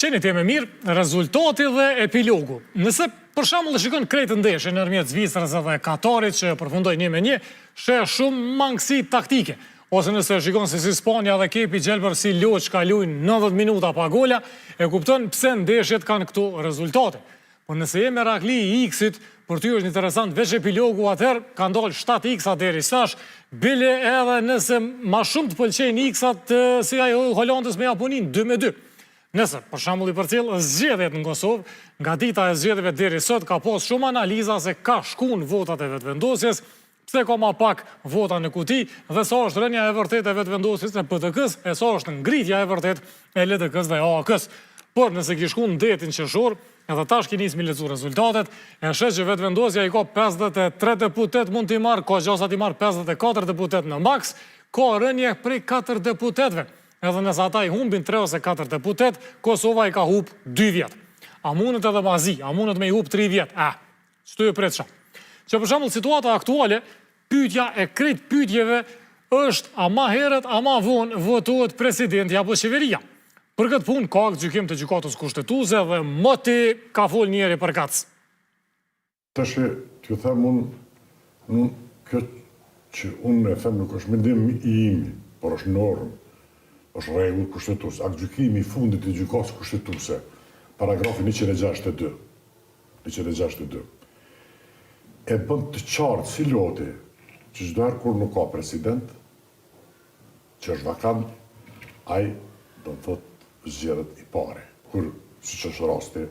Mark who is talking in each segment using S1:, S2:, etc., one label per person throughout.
S1: Qeni teme mirë, rezultati dhe epilogu. Nëse për shembull shikon krejt ndeshje ndërmjet Zvicrës dhe Katarit që përfundoi 1-1, sheh shumë mangësi taktike. Ose nëse shikon se si Spanja dhe Kepi Gjelbër si loç ka luajnë 90 minuta pa gola, e kupton pse ndeshjet kanë këto rezultate. Por nëse jemi Herakli i X-it, për ty është interesant veç epilogu, atëherë ka ndalë 7 X-a deri sash, bile edhe nëse ma shumë të pëlqejnë X-at si ajo Holandës me Japonin 2-2. Nëse, për shembull i përcjell zgjedhjet në Kosovë, nga dita e zgjedhjeve deri sot ka pas shumë analiza se ka shkuar votat e vetëvendosjes, pse ka ma pak vota në kuti dhe sa është rënja e vërtet e vetëvendosjes në PTK-s e sa është ngritja e vërtet e LDK-s dhe AAK-s. Por nëse ki shku në detin qershor, edhe tash ki nismi lexu rezultatet, e shes që vetëvendosja i ka 53 deputet mund t'i marrë, ka gjasa t'i marrë 54 deputet në maks, ka rënje prej 4 deputetve. Edhe nëse ata i humbin 3 ose 4 deputet, Kosova i ka humb 2 vjet. A mundet edhe mazi, a mundet me i humb 3 vjet? Çto ju pretësha. Që për shembull situata aktuale, pyetja e krejt pyetjeve është a ma herët, a ma vonë votohet presidenti apo qeveria. Për këtë punë ka gjykim të gjykatës kushtetuese dhe moti ka fol njëri për kac.
S2: Tash t'ju them unë kjo që unë e them nuk është mendim i imi, por është normë. Është rregull kushtetues. Aktgjykimi i fundit i gjykatës kushtetuese, paragrafi 162. 162. E bën të qartë si loti që çdo herë kur nuk ka president, që është vakant, ai do të thotë zgjedhet i pari. Kur siç është rasti,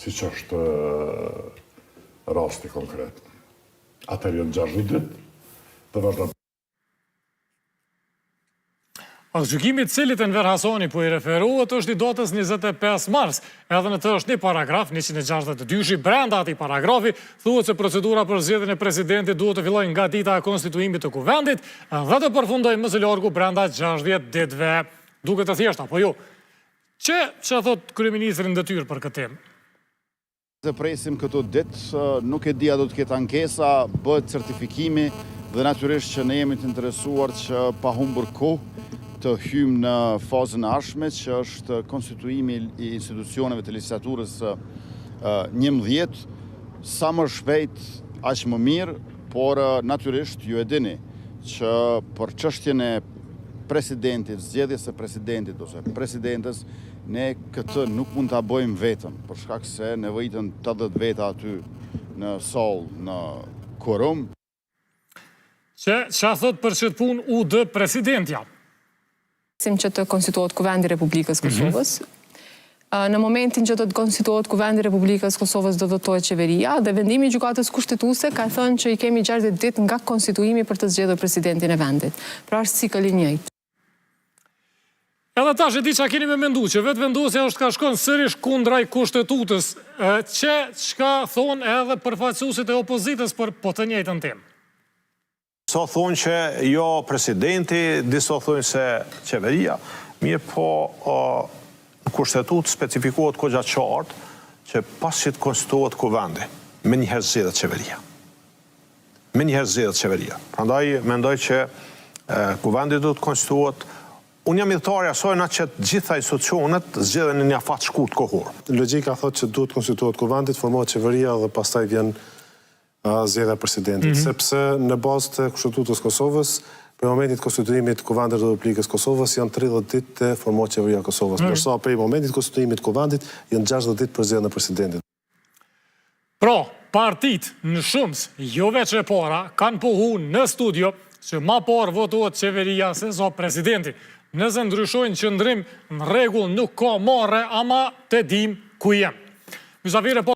S2: siç është rasti konkret. Atëherë janë 60 ditë të vazhdon.
S1: Aktgjykimi i cilit Enver Hasani po i referohet është i datës 25 mars, edhe në të është një paragraf, 162, brenda atij paragrafi, thuhet se procedura për zgjedhjen e presidentit duhet të fillojë nga dita e konstituimit të kuvendit dhe të përfundojë më së largu brenda 60 ditëve. Duket të thjeshta, apo jo? Ç'a thot kryeministri në detyrë për këtë temë?
S3: Të presim këto ditë, nuk e di a do të ketë ankesa, bëhet certifikimi dhe natyrisht që ne jemi të interesuar që pa humbur kohë të hymë në fazën e ardhshme, që është konstituimi i institucioneve të legjislaturës 11, sa më shpejt aq më mirë, por natyrisht ju e dini që për çështjen e presidentit, zgjedhjes së presidentit ose presidentes, ne këtë nuk mund ta bëjmë vetëm, për shkak se nevojitën 80 veta aty në sallë, në quorum.
S1: Ç'a thot për këtë punë UD presidentja?
S4: Që të konstituohet Kuvendi Republikës Kosovës. Në momentin që do të konstituohet Kuvendi Republikës Kosovës do votohet qeveria dhe vendimi i gjykatës kushtetuese ka thënë që i kemi 60 ditë nga konstituimi për të zgjedhur presidentin e vendit. Pra është cikël i njëjtë.
S1: Edhe tash e di çka keni me mendu, që vetëvendosja është ka shkon sërish kundraj kushtetutës, çka thonë edhe përfaqësuesit e opozitës për po të njëjtën temë.
S5: Disa thonë që jo presidenti, disa thonë se qeveria, mirë po në kushtetutë specifikohet kogja qartë që pas që të konstituohet kuvendi, me njëherë zgjedhet qeveria. Me njëherë zgjedhet qeveria. Prandaj mendoj që kuvendi do të konstituohet. Unë jam idhëtarja asaj që të gjitha institucionet zgjedhen në një afat shkurt kohor.
S6: Logjika thotë që duhet konstituohet kuvendi, formohet qeveria dhe pastaj vjen zgjedhja e presidentit, sepse në bazë të Kushtetutës Kosovës, për momentit konstituimit të Kuvendit të Republikës Kosovës janë 30 ditë të formohet qeveria e Kosovës, ndërsa për momentit konstituimit të Kuvendit janë 60 ditë për zgjedhjen e presidentit.
S1: Pra, partitë në shumës, jo veç e para, kanë pohu në studio që ma parë votohet qeveria se sa presidenti. Nëse ndryshojnë qëndrim, në rregull nuk ka marrë, ama të dim ku jem.